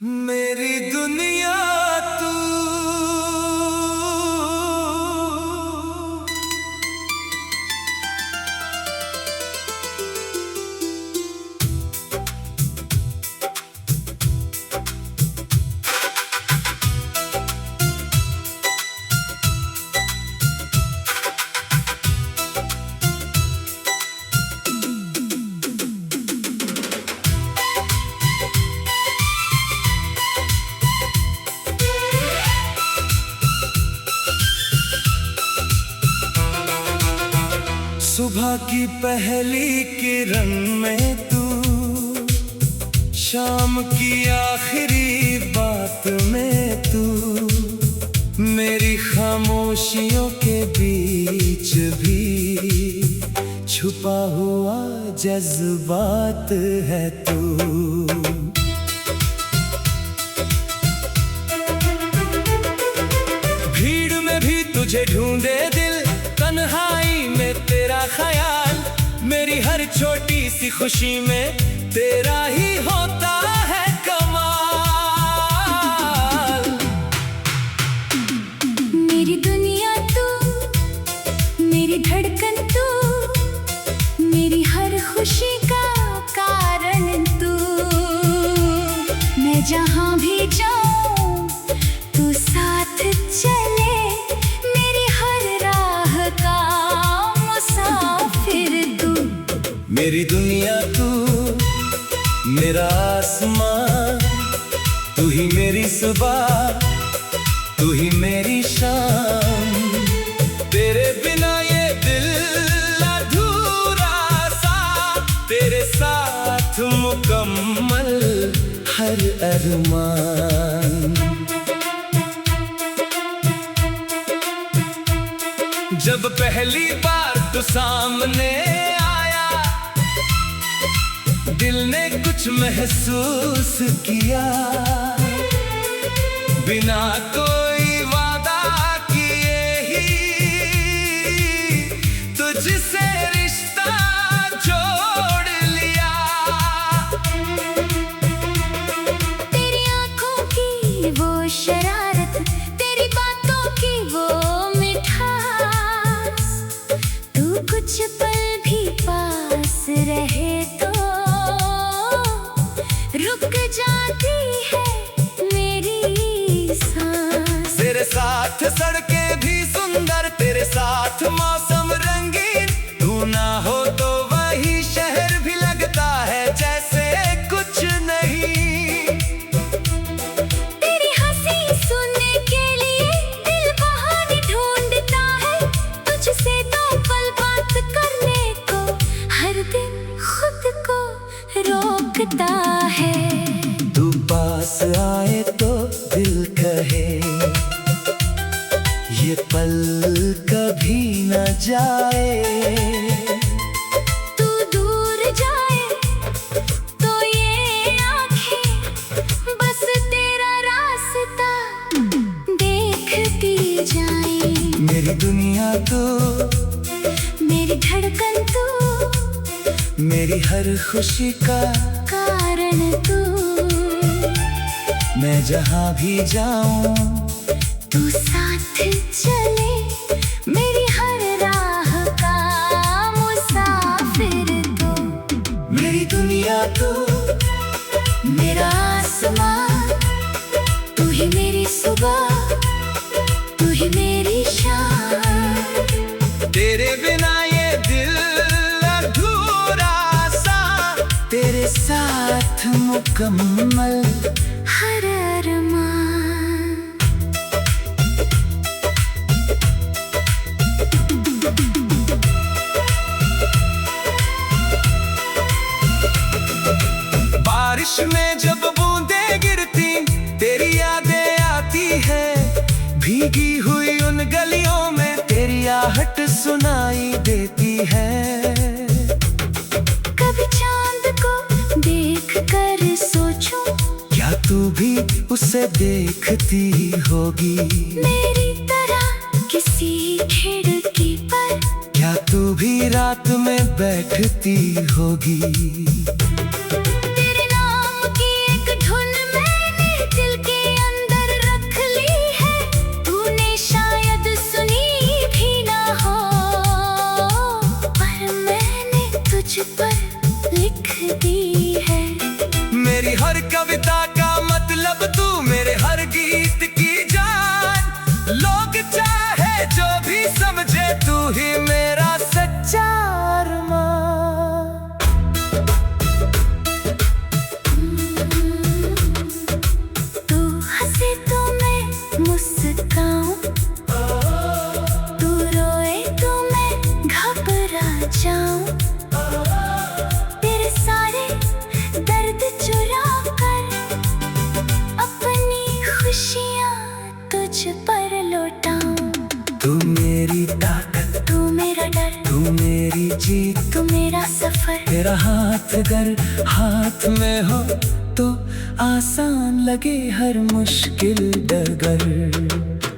मेरी दुनिया तू। सुबह की पहली किरण में तू, शाम की आखिरी बात में तू, मेरी खामोशियों के बीच भी छुपा हुआ जज्बात है तू। भीड़ में भी तुझे ढूंढे दिल, तन्हाई में तेरा ख्याल, मेरी हर छोटी सी खुशी में तेरा ही होता है कमाल। मेरी दुनिया तू, मेरी धड़कन तू, मेरी हर खुशी का कारण तू। मैं जहाँ भी जाऊँ तू साथ चले, मेरी दुनिया तू, मेरा आसमां, तू ही मेरी सुबह, तू ही मेरी शाम। तेरे बिना ये दिल अधूरा सा, तेरे साथ मुकम्मल हर अरमान। जब पहली बार तू सामने दिल ने कुछ महसूस किया, बिना कोई वादा किए ही तुझसे रिश्ता जोड़ लिया। तेरी आंखों की वो शरारत, तेरी बातों की वो मिठास, तू कुछ पल भी पास रहे तो रुक जाती है मेरी सांस। तेरे साथ सड़कें भी सुंदर, तेरे साथ मौसम रंगीन, तू ना हो तो वही शहर भी लगता है जैसे कुछ नहीं। तेरी हंसी सुनने के लिए दिल बहाने ढूंढता है, तुझसे दो पल बात करने को हर दिन खुद को रोकता है। तू पास आए तो दिल कहे ये पल कभी न जाए। तू दूर जाए तो ये आंखें बस तेरा रास्ता देखती जाए। मेरी दुनिया तू, मेरी धड़कन तू, मेरी हर खुशी का कारण तू। मैं जहाँ भी जाऊँ तू साथ चले, मेरी हर राह का मुसाफिर तू। मेरी दुनिया तू, मेरा आसमां, तू ही मेरी सुबह, तू ही मेरी शाम। तेरे बिना ये दिल अधूरा सा, तेरे साथ मुकम्मल हर अरमान। बारिश में जब बूंदें गिरती, तेरी यादें आती है, भीगी हुई उन गलियों में तेरी आहट सुनाई देती है। कभी चांद को देख कर सोचूं, क्या तू भी उसे देखती होगी मेरी तरह किसी खिड़की पर? क्या तू भी रात में बैठती होगी? तेरे नाम की एक धुन मैंने कविता का मतलब तू, मेरे हर गीत की जान। लोग चाहे जो भी समझे, तू ही मेरा सच्चा अरमान। तू हंसे तो मैं मुस्काऊं, तू रोए तो मैं घबरा जाऊं। तेरे सारे दर्द चुरा कर अपनी खुशियाँ तुझ पर लौटाऊं। तू मेरी ताकत, तू मेरा डर, तू मेरी जीत, तू मेरा सफर। तेरा हाथ अगर हाथ में हो तो आसान लगे हर मुश्किल डगर।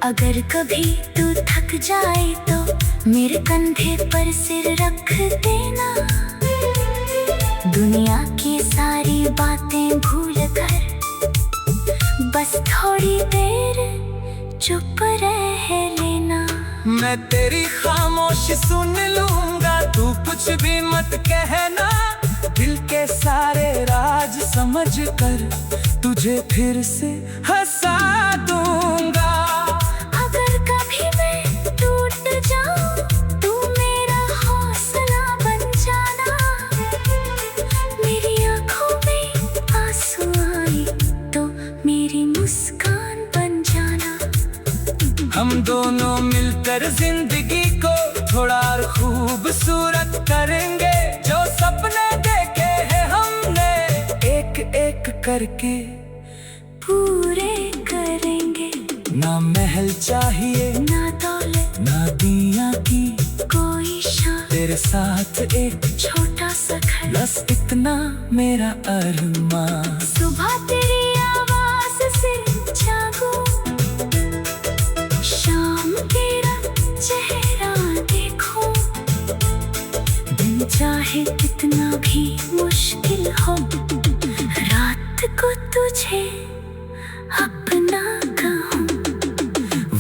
अगर कभी तू थक जाए तो मेरे कंधे पर सिर रख देना। दुनिया की सारी बातें भूल कर बस थोड़ी देर चुप रह लेना। मैं तेरी खामोशी सुन लूंगा, तू कुछ भी मत कहना। दिल के सारे राज समझ कर तुझे फिर से हंसा दूंगा। अगर कभी मैं टूट जाऊं, तू मेरा हौसला बन जाना। मेरी आंखों में आंसू आए तो मेरी मुस्कान बन जाना। हम दोनों मिलकर जिंदगी को थोड़ा और खूबसूरत करेंगे। जो सपने देखे हैं हमने, एक एक करके पूरे करेंगे। ना महल चाहिए, ना दौलत, ना दुनिया की कोई शान, तेरे साथ एक छोटा सा घर, बस इतना मेरा अरमान। सुबह तेरी आवाज से जागूं, शाम तेरा चेहरा देखूं। दिन चाहे कितना भी मुश्किल हो, रात को तुझे अपना कहूं।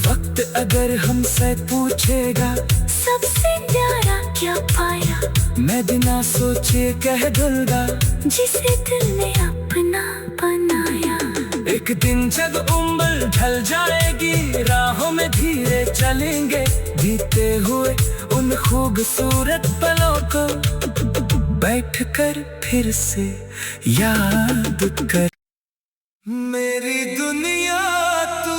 वक्त अगर हमसे पूछेगा सबसे प्यारा क्या पाया, मैं बिना सोचे कह दूंगा जिसे दिल ने अपना बनाया। एक दिन जब उम्र ढल जाएगी, राहों में धीरे चलेंगे, बीते हुए उन खूबसूरत पलों को बैठ कर फिर से याद कर। मेरी दुनिया तू,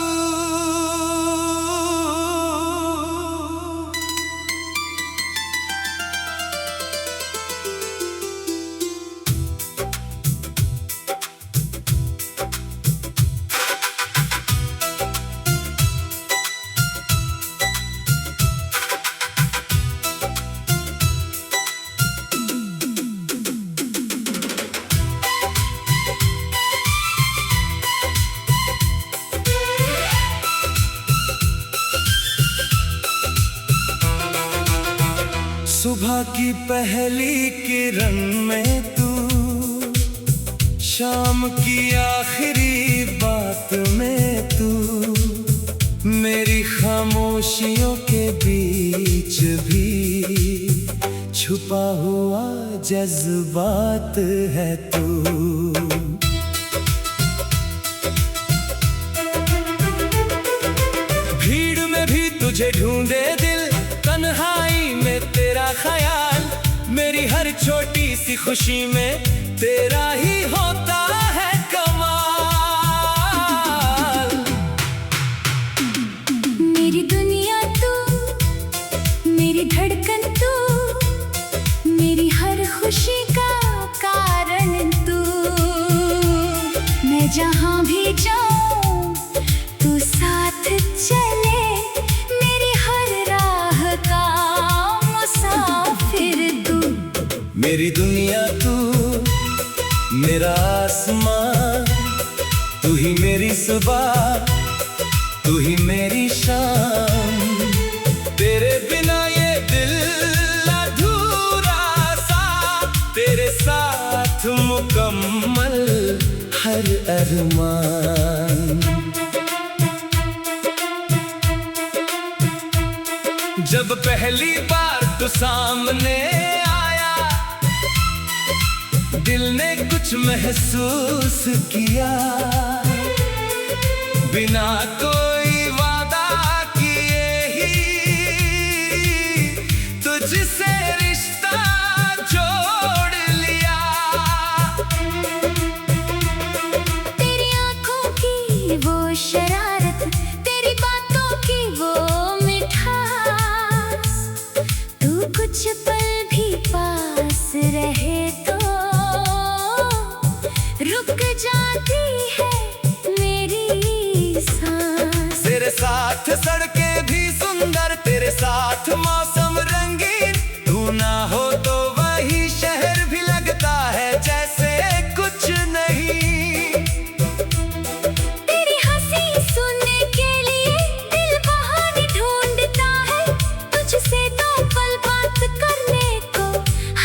सुबह की पहली किरण में तू, शाम की आखिरी बात में तू, मेरी खामोशियों के बीच भी छुपा हुआ जज्बात है तू। भीड़ में भी तुझे ढूंढे दिल, तन्हाई में तेरा ख्याल, मेरी हर छोटी सी खुशी में तेरा ही होता है कमाल। मेरी दुनिया तू, मेरी धड़कन तू, मेरी हर खुशी का कारण तू। मैं जहाँ भी जाऊँ तू साथ चले, मेरी हर राह का मुसाफिर तू। मेरी दुनिया तू, मेरा आसमां, तू ही मेरी सुबह, तू ही मेरी शाम। तेरे बिना ये दिल अधूरा सा, तेरे साथ मुकम्मल हर अरमान। जब पहली बार तू सामने आया, दिल ने कुछ महसूस किया, बिना कोई वादा किए ही तुझसे रिश्ता जोड़ लिया। तेरी आंखों की वो शरारत, तेरी बातों की वो मिठास, तू कुछ पल भी पास रहे तो रुक जाती है मेरी सांस। तेरे साथ सड़कें भी सुंदर, तेरे साथ मौसम रंगीन, तू ना हो तो वही शहर भी लगता है जैसे कुछ नहीं। तेरी हंसी सुनने के लिए दिल बहाने ढूंढता है, तुझसे दो पल बात करने को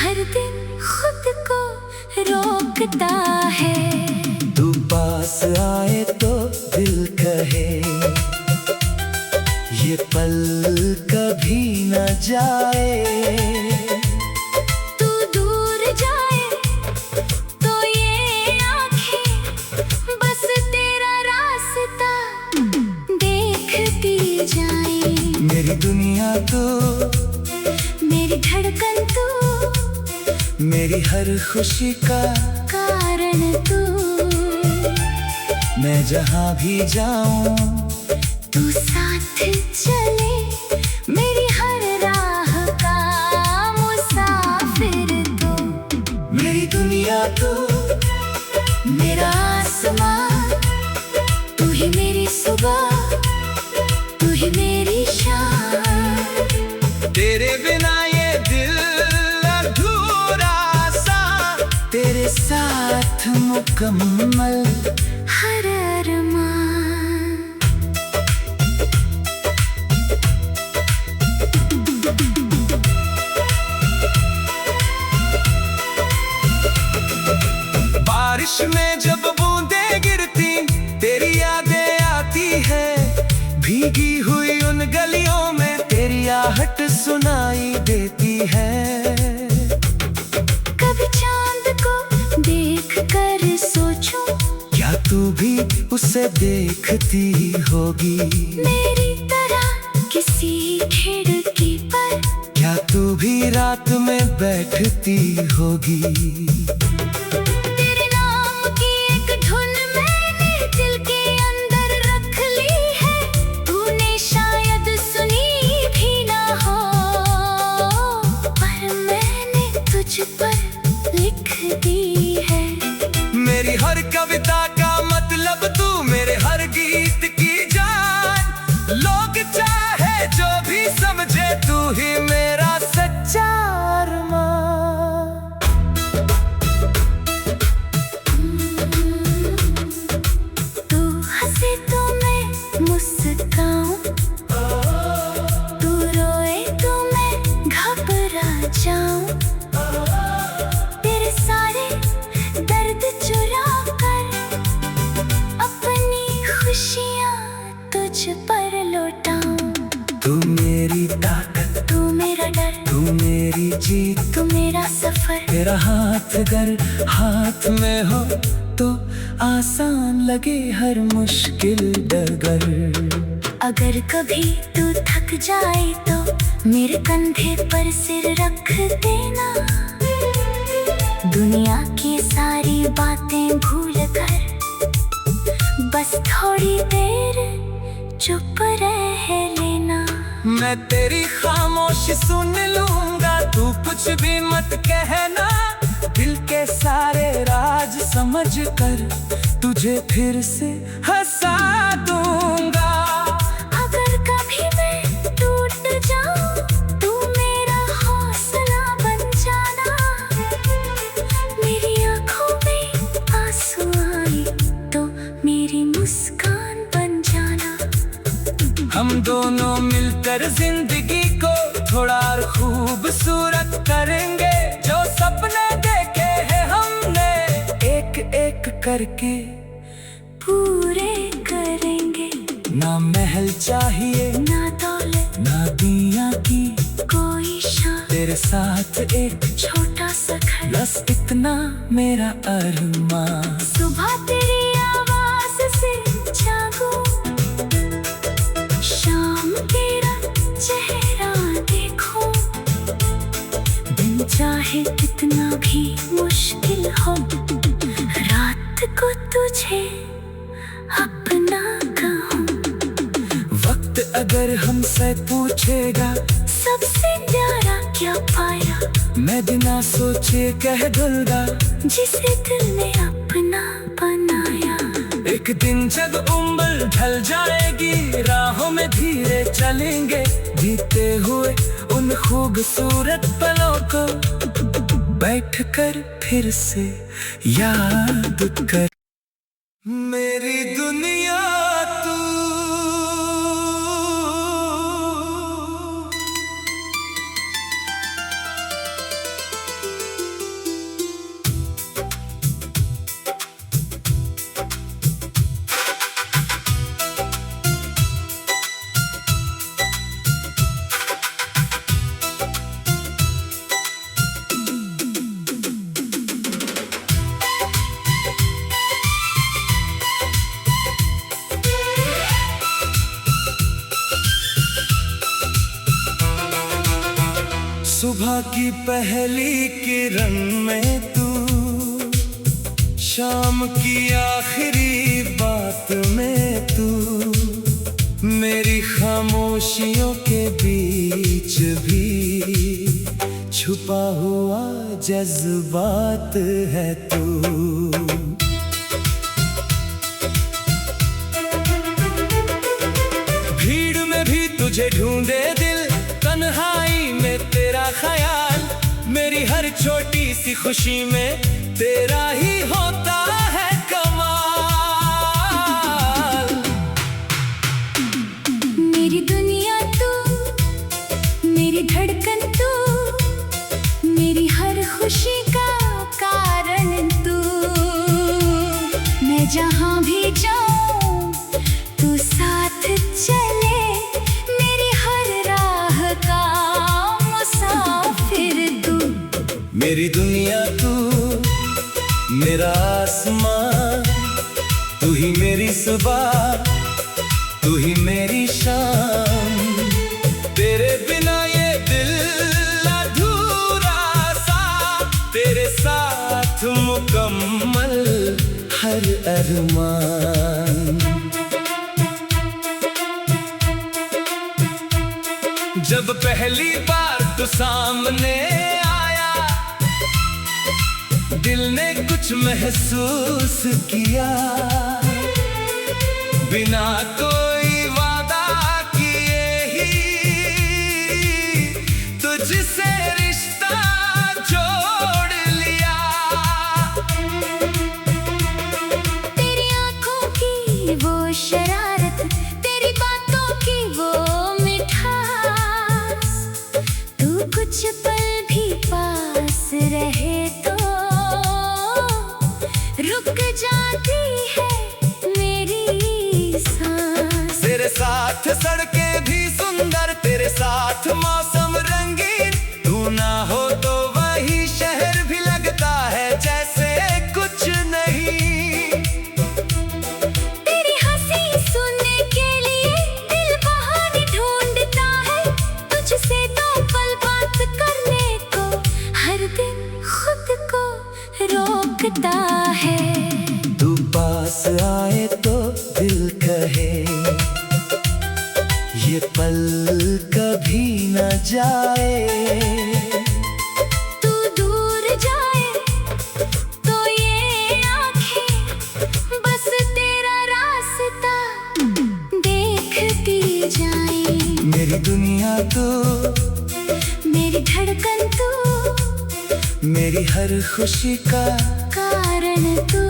हर दिन खुद को रोकता है। तू पास आए तो दिल कहे ये पल कभी न जाए, तू दूर जाए तो ये आंखें बस तेरा रास्ता देखती जाए। मेरी दुनिया तू, मेरी धड़कन तू, मेरी हर खुशी का कारण तू, मैं जहाँ भी जाऊं तू साथ चले, मेरी हर राह का मुसाफिर तू। मेरी दुनिया तू, मेरा आसमां, तू ही मेरी सुबह, तू ही मेरी शाम। तेरे बिना ये दिल अधूरा सा, तेरे साथ मुकम्मल हर अरमान। बारिश में जब बूंदें गिरती, तेरी यादें आती है, भीगी हुई उन गलियों में तेरी आहट सुनाई देती है। कभी चांद को देख कर सोचूं, क्या तू भी उसे देखती होगी मेरी तरह किसी खिड़की पर, क्या तू भी रात में बैठती होगी। तेरे नाम की एक धुन मैंने दिल के अंदर रख ली है, तूने शायद सुनी भी ना हो, पर मैंने तुझ पर लिख दी है। मेरी हर कविता का मतलब तू, मेरे हर गीत की जान, लोग चाहे जो भी समझे तू ही मेरा सच्चा अरमान। तू हंसे तो मैं मुस्काऊं, तू रोए तो मैं घबरा जाऊं, तेरे सारे दर्द चुरा कर अपनी खुशियाँ तुझ पर लौटाऊं। तू मेरी ताकत, तू मेरा डर, तू मेरी जीत, तू मेरा सफर, तेरा हाथ अगर हाथ में हो तो आसान लगे हर मुश्किल डगर। अगर कभी तू थक जाए तो मेरे कंधे पर सिर रख देना, दुनिया की सारी बातें भूल कर बस थोड़ी देर चुप रह लेना। मैं तेरी खामोशी सुन लूंगा, तू कुछ भी मत कहना, दिल के सारे राज समझ कर तुझे फिर से हंसा दूंगा। अगर कभी मैं टूट जाऊं, तू मेरा हौसला बन जाना, मेरी आंखों में आंसू आए तो मेरी मुस्कान बन जाना। हम दोनों मिलकर जिंदगी को थोड़ा और खूबसूरत करेंगे, जो सपने देखे हैं हमने एक एक करके पूरे करेंगे। ना महल चाहिए ना दौलत, ना दुनिया की कोई शान, तेरे साथ एक छोटा सा घर, बस इतना मेरा अरमां। सुबह तेरी आवाज से जागूं, शाम तेरा चेहरा देखूं, दिन चाहे कितना भी मुश्किल हो, रात को तुझे अपना कहूं। वक्त अगर हमसे पूछेगा सबसे प्यारा क्या पाया, मैं बिना सोचे कह दूंगा जिसे दिल ने अपना बनाया। एक दिन जब उम्र ढल जाएगी, राहों में धीरे चलेंगे, जीते हुए उन खूबसूरत पलों को बैठ कर फिर से याद कर। मेरी दुनिया तू, सुबह की पहली किरण में तू, शाम की आखिरी बात में तू, मेरी खामोशियों के बीच भी छुपा हुआ जज्बात है तू। भीड़ में भी तुझे ढूंढे दिल, तन्हाई में तेरा ख्याल, मेरी हर छोटी सी खुशी में तेरा ही होता है कमाल। मेरी दुनिया तू, मेरी धड़कन तू, मेरी हर खुशी का कारण तू। मैं जहाँ भी जाऊँ तू साथ चले, मेरी हर राह का मुसाफिर तू। मेरी दुनिया तू, मेरा आसमां, तू ही मेरी सुबह, तू ही मेरी शाम। तेरे बिना ये दिल अधूरा सा, तेरे साथ मुकम्मल हर अरमान। जब पहली बार तू सामने आया, दिल ने कुछ महसूस किया, बिना कोई वादा किए ही तुझसे रिश्ता जोड़ लिया। तेरी आंखों की वो शरारत, तेरी बातों की वो मिठास, तू कुछ पल भी पास रहे तो रुक जाती है मेरी सांस। तेरे साथ सड़कें भी सुंदर, तेरे साथ मौसम रंगीन, तू ना हो तो वही शहर भी लगता है जैसे कुछ नहीं। तेरी हंसी सुनने के लिए दिल बहाने ढूंढता है, तुझसे दो पल बात करने को हर दिन खुद को रोकता है। तू पास आए तो दिल कहे ये पल कभी न जाए, तू दूर जाए तो ये आंखें बस तेरा रास्ता देखती जाए। मेरी दुनिया तू, मेरी धड़कन तू, मेरी हर खुशी का कारण तू।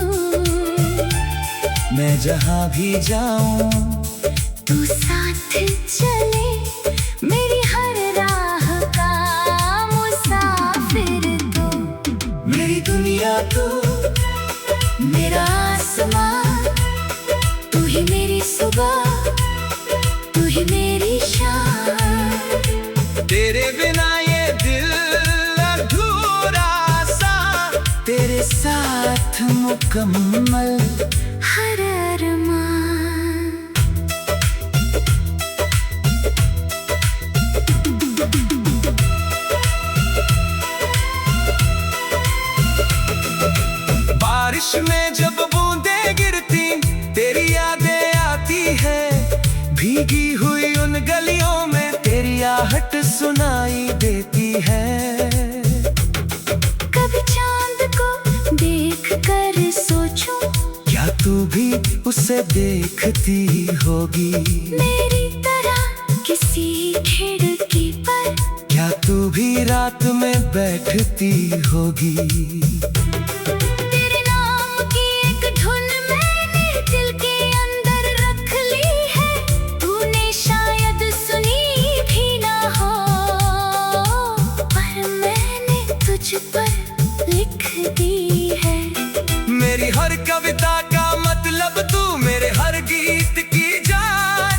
मैं जहाँ भी जाऊं तू साथ चले, मेरी हर राह का मुसाफिर तू। मेरी दुनिया तू, मेरा आसमां, तू ही मेरी सुबह, तू ही मेरी शाम। तेरे बिना ये दिल मुकम्मल। हर अरमान बारिश में जब बूंदें गिरती तेरी यादें आती है, भीगी हुई उन गलियों में तेरी आहट सुनाई देती है। कभी चांद को देख कर सोचूं, क्या तू भी उसे देखती होगी मेरी तरह किसी खिड़की पर? क्या तू भी रात में बैठती होगी? तेरे नाम की एक धुन मैंने दिल के अंदर रख ली है, तूने शायद सुनी भी ना हो, पर मैंने तुझ पर लिख दी है। मेरी हर कविता का मतलब तू, मेरे हर गीत की जान।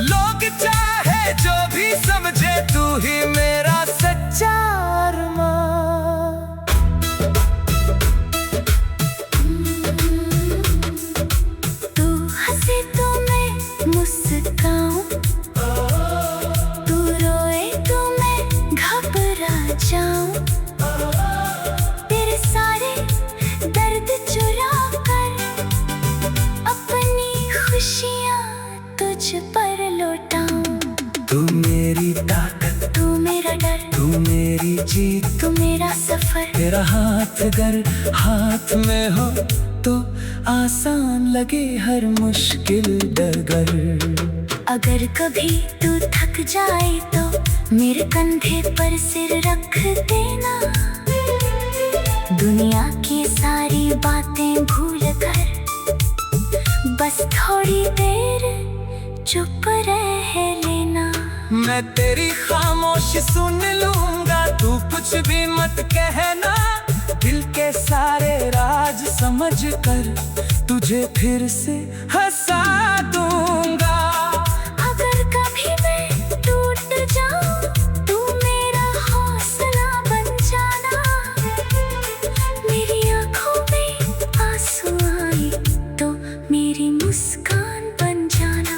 लोग चाहे जो भी समझे, तू ही मेरा सच्चा अरमान। तू हंसे तो मैं मुस्काऊं, तू रोए तो मैं घबरा जाऊं, तेरे सारे दर्द चुरा कर अपनी खुशियाँ तुझ पर लौटाऊं। तू मेरी ताकत, तू मेरा डर, तू मेरी जीत, तू मेरा सफर। तेरा हाथ अगर हाथ में हो तो आसान लगे हर मुश्किल डगर। अगर कभी तू थक जाए तो मेरे कंधे पर सिर रख देना, दुनिया की सारी बातें भूल कर बस थोड़ी देर चुप रह लेना। मैं तेरी खामोशी सुन लूंगा, तू कुछ भी मत कहना, दिल के सारे राज समझ कर तुझे फिर से हंसा दूंगा। अगर कभी मैं टूट जाऊं, तू मेरा हौसला बन जाना, मेरी आंखों में आंसू आए तो मेरी मुस्कान बन जाना।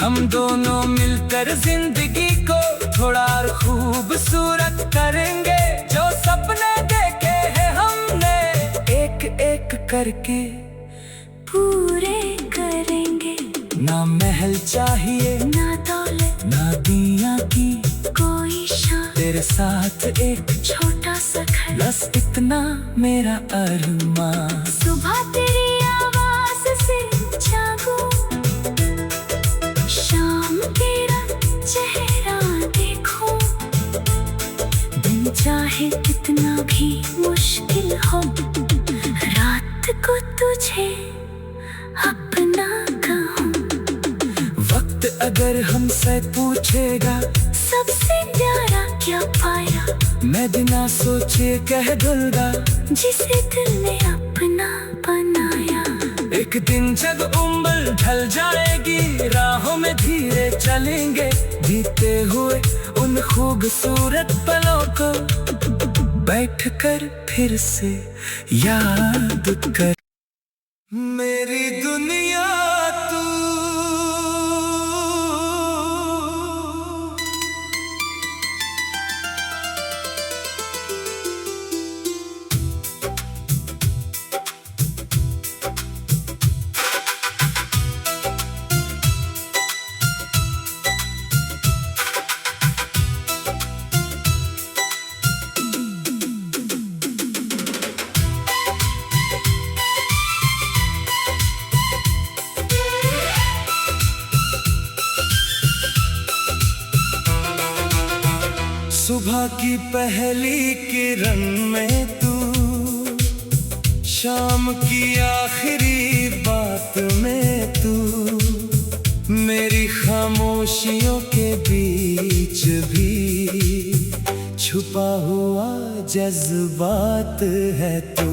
हम दोनों मिलकर जिंदगी को थोड़ा और खूबसूरत करेंगे, जो सपने देखे हैं हमने एक एक करके पूरे करेंगे। ना महल चाहिए, ना दौलत, ना दुनिया की कोई शान, तेरे साथ एक छोटा सा घर, बस इतना मेरा अरमान। सुबह तेरी आवाज से जागूं, शाम तेरा चेहरा देखूं, दिन चाहे कितना भी मुश्किल हो, रात को तुझे अपना कहूं। वक्त अगर हमसे पूछेगा सबसे प्यारा क्या पाया, मैं बिना सोचे कह दूंगा जिसे दिल ने अपना बनाया। एक दिन जब उम्र ढल जाएगी, राहों में धीरे चलेंगे, बीते हुए उन खूबसूरत पलों को बैठकर फिर से याद कर। मेरी दुनिया तू, सुबह की पहली किरण में तू, शाम की आखिरी बात में तू, मेरी खामोशियों के बीच भी छुपा हुआ जज्बात है तू।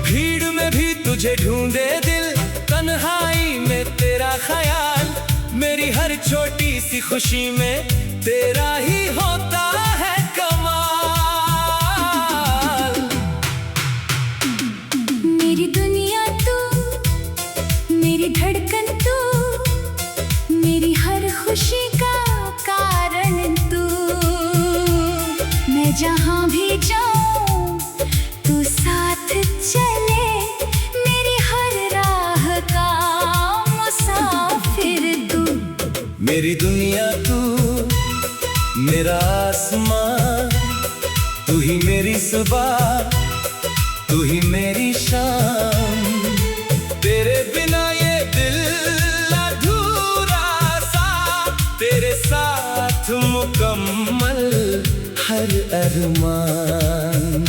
भीड़ में भी तुझे ढूंढे दिल, तन्हाई में तेरा ख्याल, मेरी हर छोटी सी खुशी में तेरा ही होता है कमाल। मेरी दुनिया तू, मेरी धड़कन तू, मेरी हर खुशी का कारण तू। मैं जहाँ भी जाऊँ तू साथ चले, मेरी हर राह का मुसाफिर तू। मेरी दुनिया तू, मेरा आसमां, तू ही मेरी सुबह, तू ही मेरी शाम। तेरे बिना ये दिल अधूरा सा, तेरे साथ मुकम्मल हर अरमान।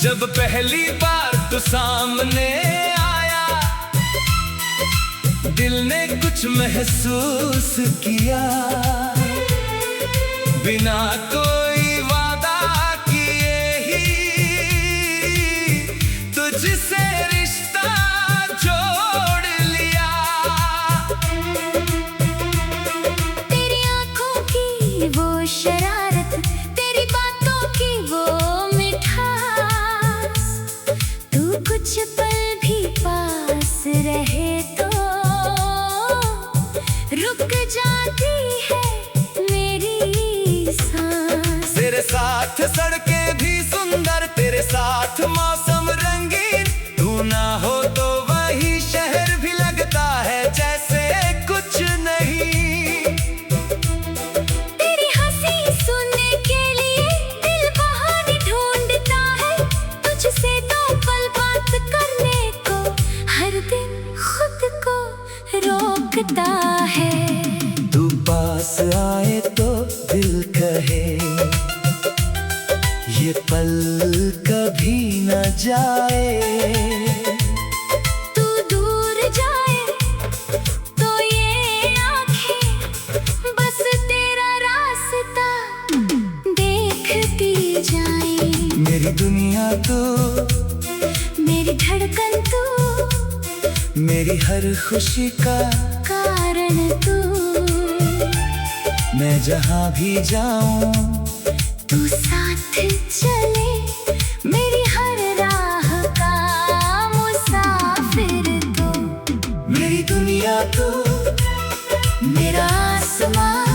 जब पहली बार तू सामने आया, दिल ने कुछ महसूस किया। बिना कोई वादा किए ही तुझसे रिश्ता जोड़ लिया। तेरी आंखों की वो शरारत, तेरी बातों की वो मिठास, तू कुछ पल भी पास रहे तो रुक जाती है मेरी सांस। तेरे साथ सड़कें भी सुंदर, तेरे साथ मौसम रंगीन। तू ना हो तो वही शहर भी लगता है जैसे कुछ नहीं। तेरी हंसी सुनने के लिए दिल बहाने ढूंढता है, तुझसे दो पल बात करने को हर दिन खुद को रोकता है। तू पास आए तो दिल कहे ये पल कभी न जाए। तू दूर जाए तो ये आंखें बस तेरा रास्ता देखती जाएं। मेरी दुनिया तू, मेरी धड़कन तू, मेरी हर खुशी का कारण तू। मैं जहाँ भी जाऊँ तू साथ चले, मेरी हर राह का मुसाफिर तू। मेरी दुनिया तू, मेरा आसमां,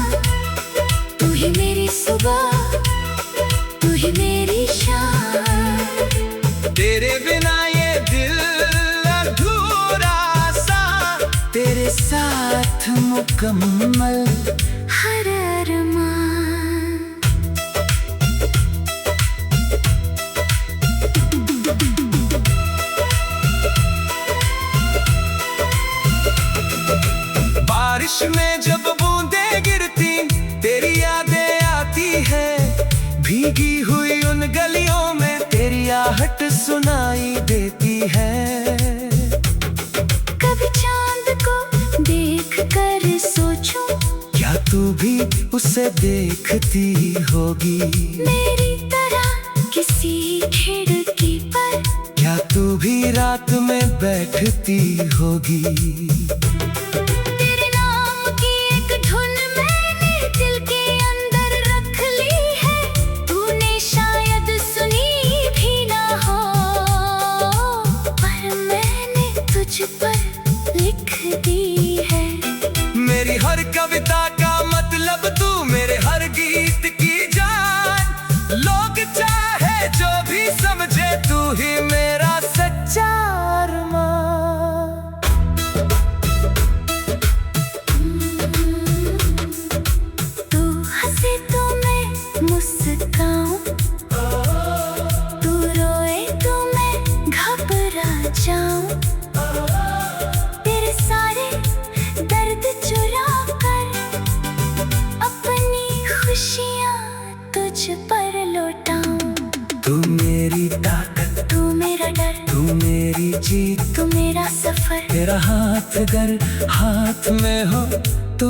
तू ही मेरी सुबह, तू ही मेरी शाम। तेरे बिना ये दिल अधूरा सा, तेरे साथ मुकम्मल हर अरमान। बारिश में जब बूंदें गिरती, तेरी यादें आती है। भीगी हुई उन गलियों में तेरी आहट सुनाई देती है। कभी चांद को देख कर सोचूं, क्या तू भी उसे देखती होगी मेरी तरह किसी खिड़की पर। क्या तू भी रात में बैठती होगी। तेरे नाम की एक धुन मैंने दिल के अंदर रख ली है, तूने शायद सुनी भी ना हो, पर मैंने तुझ पर लिख दी है। मेरी हर कविता का मतलब तू, मेरे हर गीत की जान। लोग चाहे जो भी समझे, तू ही मेरा सच्चा अरमान। तू हंसे तो मैं मुस्काऊं, तू रोए तो मैं घबरा जाऊं। तेरे सारे दर्द चुरा कर अपनी खुशियाँ तुझ पर लौटाऊं। तू मेरी ताकत, तू मेरा डर, तू मेरी जीत, तू मेरा सफर। तेरा हाथ अगर हाथ में हो तो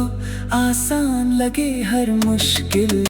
आसान लगे हर मुश्किल।